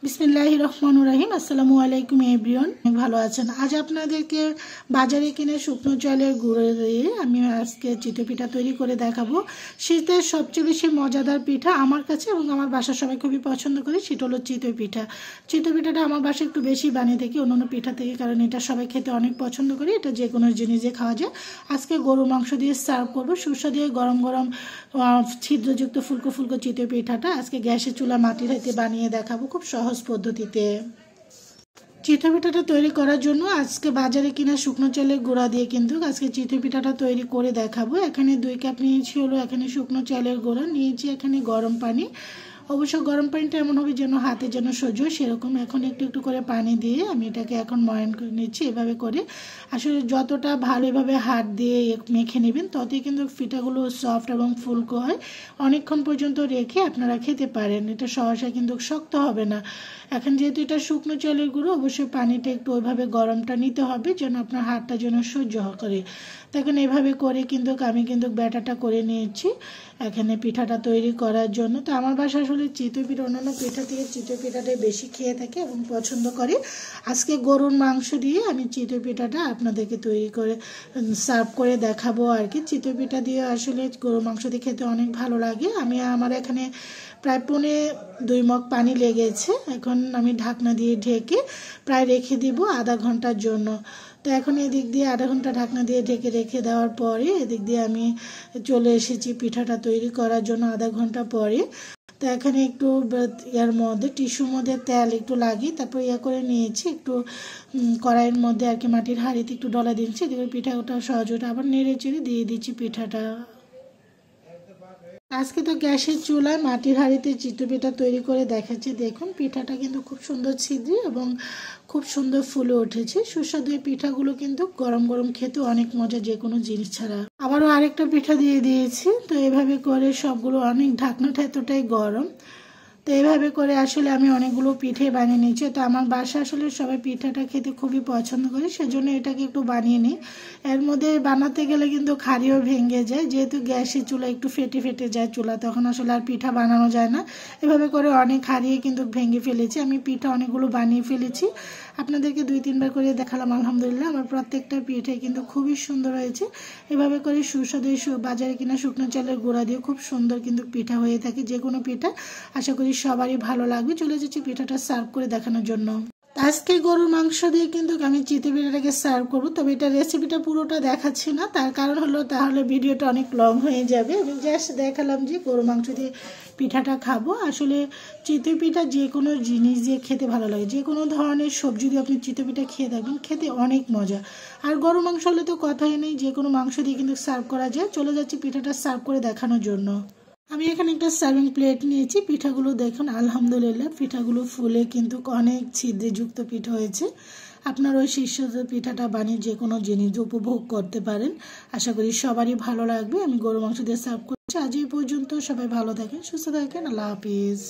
বিসমিল্লাহির রহমানির রহিম। আসসালামু আলাইকুম এভরিওয়ান, ভালো আছেন? আজ আপনাদেরকে বাজারে কিনে শুকনো চালের গুঁড়ো দিয়ে আমি আজকে চিতই পিঠা তৈরি করে দেখাবো। শীতের সবচেয়ে বেশি মজাদার পিঠা আমার কাছে এবং আমার বাসার সবাই খুবই পছন্দ করে, সেটা হলো চিতই পিঠা। চিতই পিঠাটা আমার বাসায় একটু বেশি বানিয়ে থাকি অন্যান্য পিঠা থেকে, কারণ এটা সবাই খেতে অনেক পছন্দ করে। এটা যে কোনো জিনিস দিয়ে খাওয়া যায়। আজকে গরু মাংস দিয়ে সার্ভ করবো, সুস্বাদু গরম গরম ছিদ্রযুক্ত ফুলকো ফুলকো চিতই পিঠাটা আজকে গ্যাসের চুলা মাটির হাতে বানিয়ে দেখাবো খুব সহজ পদ্ধতিতে। চিতই পিঠাটা তৈরি করার জন্য আজকে বাজারে কিনা শুকনো চালের গুঁড়া দিয়ে কিন্তু আজকে চিতই পিঠাটা তৈরি করে দেখাবো। এখানে 2 কাপ নিয়েছি হলো এখানে শুকনো চালের গুঁড়া, নিয়েছি এখানে গরম পানি। অবশ্য গরম পানিটা এমন হবে যেন হাতে যেন সহ্য, সেরকম এখন একটু একটু করে পানি দিয়ে আমি এটাকে এখন ময়ান করে নিচ্ছি। এভাবে করে আসলে যতটা ভালোভাবে হাত দিয়ে মেখে নেবেন ততই কিন্তু পিঠাগুলো সফট এবং ফুলকো হয়। অনেকক্ষণ পর্যন্ত রেখে আপনারা খেতে পারেন, এটা সহসা কিন্তু শক্ত হবে না। এখন যেহেতু এটা শুকনো চালের গুঁড়ো, অবশ্যই পানিটা একটু ওইভাবে গরমটা নিতে হবে যেন আপনার হাতটা যেন সহ্য করে। তখন এভাবে করে কিন্তু আমি কিন্তু ব্যাটারটা করে নিয়েছি এখানে পিঠাটা তৈরি করার জন্য। তো আমার বাসায় আসলে চিতই পিঠা অন্যান্য পিঠা থেকে চিতই পিঠাটাই বেশি খেয়ে থাকে এবং পছন্দ করে। আজকে গরুর মাংস দিয়ে আমি চিতই পিঠাটা আপনাদেরকে তৈরি করে সার্ভ করে দেখাবো আর কি। চিতই পিঠা দিয়ে আসলে গরুর মাংস দিয়ে খেতে অনেক ভালো লাগে। আমার এখানে প্রায় 2.25 মগ পানি লেগেছে। এখন আমি ঢাকনা দিয়ে ঢেকে প্রায় রেখে দিব আধা ঘন্টার জন্য। তো এখন এদিক দিয়ে আধা ঘন্টা ঢাকনা দিয়ে ঢেকে রেখে দেওয়ার পরে এদিক দিয়ে আমি চলে এসেছি পিঠাটা তৈরি করার জন্য আধা ঘন্টা পরে। তো এখানে একটু এর মধ্যে টিস্যুর মধ্যে তেল একটু লাগিয়ে তারপর করে নিয়েছি একটু কড়াইয়ের মধ্যে আর কি, মাটির হাঁড়িতে একটু ডলা দিচ্ছি। এদিকে পিঠাটা সহজ ওটা আবার নেড়ে চেড়ে দিয়ে দিচ্ছি পিঠাটা। আজকে তো গ্যাসের চুলায় মাটির হাঁড়িতে চিতই পিঠা তৈরি করে দেখাচ্ছি। দেখুন পিঠাটা কিন্তু খুব সুন্দর ছিদ্রি এবং খুব সুন্দর ফুলে উঠেছে। সুস্বাদু এই পিঠাগুলো কিন্তু গরম গরম খেতে অনেক মজা, যে কোনো জিনিস ছাড়া। আবারও আরেকটা পিঠা দিয়ে দিয়েছি। তো এভাবে করে সবগুলো, অনেক ঢাকনাটা এতটাই গরম, তো এইভাবে করে আসলে আমি অনেকগুলো পিঠে বানিয়ে নিয়েছি। তো আমার বাসা আসলে সবাই পিঠাটা খেতে খুবই পছন্দ করে, সেজন্য এটাকে একটু বানিয়ে নিই। এর মধ্যে বানাতে গেলে কিন্তু খাড়িও ভেঙে যায়, যেহেতু গ্যাসের চুলা একটু ফেটে ফেটে যায় চুলা, তখন আসলে আর পিঠা বানানো যায় না। এভাবে করে অনেক হারিয়ে কিন্তু ভেঙে ফেলেছি। আমি পিঠা অনেকগুলো বানিয়ে ফেলেছি, আপনাদেরকে 2-3 বার করে দেখালাম। আলহামদুলিল্লাহ আমার প্রত্যেকটা পিঠে কিন্তু খুবই সুন্দর হয়েছে। এভাবে করে সুস্বাদু বাজারে কিনা শুকনো চালের গুঁড়া দিয়ে খুব সুন্দর কিন্তু পিঠা হয়ে থাকে। যে কোনো পিঠা আশা করি সবারই ভালো লাগবে। চলে যাচ্ছি পিঠাটা সার্ভ করে দেখানোর জন্য। আজকে গরুর মাংস দিয়ে কিন্তু আমি চিতই পিঠাটাকে সার্ভ করবো, তবে এটা রেসিপিটা পুরোটা দেখাচ্ছি না। তার কারণ হলো তাহলে ভিডিওটা অনেক লং হয়ে যাবে। আমি জাস্ট দেখালাম যে গরুর মাংস দিয়ে পিঠাটা খাবো। আসলে চিতই পিঠা যে কোনো জিনিস দিয়ে খেতে ভালো লাগে, যে কোনো ধরনের সবজি দিয়ে আপনি চিতই পিঠা খেয়ে থাকবেন, খেতে অনেক মজা। আর গরুর মাংস হলে তো কথাই নেই, যে কোনো মাংস দিয়ে কিন্তু সার্ভ করা যায়। চলে যাচ্ছি পিঠাটা সার্ভ করে দেখানোর জন্য। আমি এখানে একটা সার্ভিং প্লেট নিয়েছি। পিঠাগুলো দেখুন আলহামদুলিল্লাহ পিঠাগুলো ফুলে কিন্তু অনেক ছিদ্রযুক্ত পিঠা হয়েছে। আপনার ওই শীর্ষত পিঠাটা বানিয়ে যে কোনো জিনিস উপভোগ করতে পারেন। আশা করি সবারই ভালো লাগবে। আমি গরু মাংস দিয়ে সার্ভ করছি। আজ এই পর্যন্ত, সবাই ভালো থাকেন, সুস্থ থাকেন, আল্লাহ হাফিজ।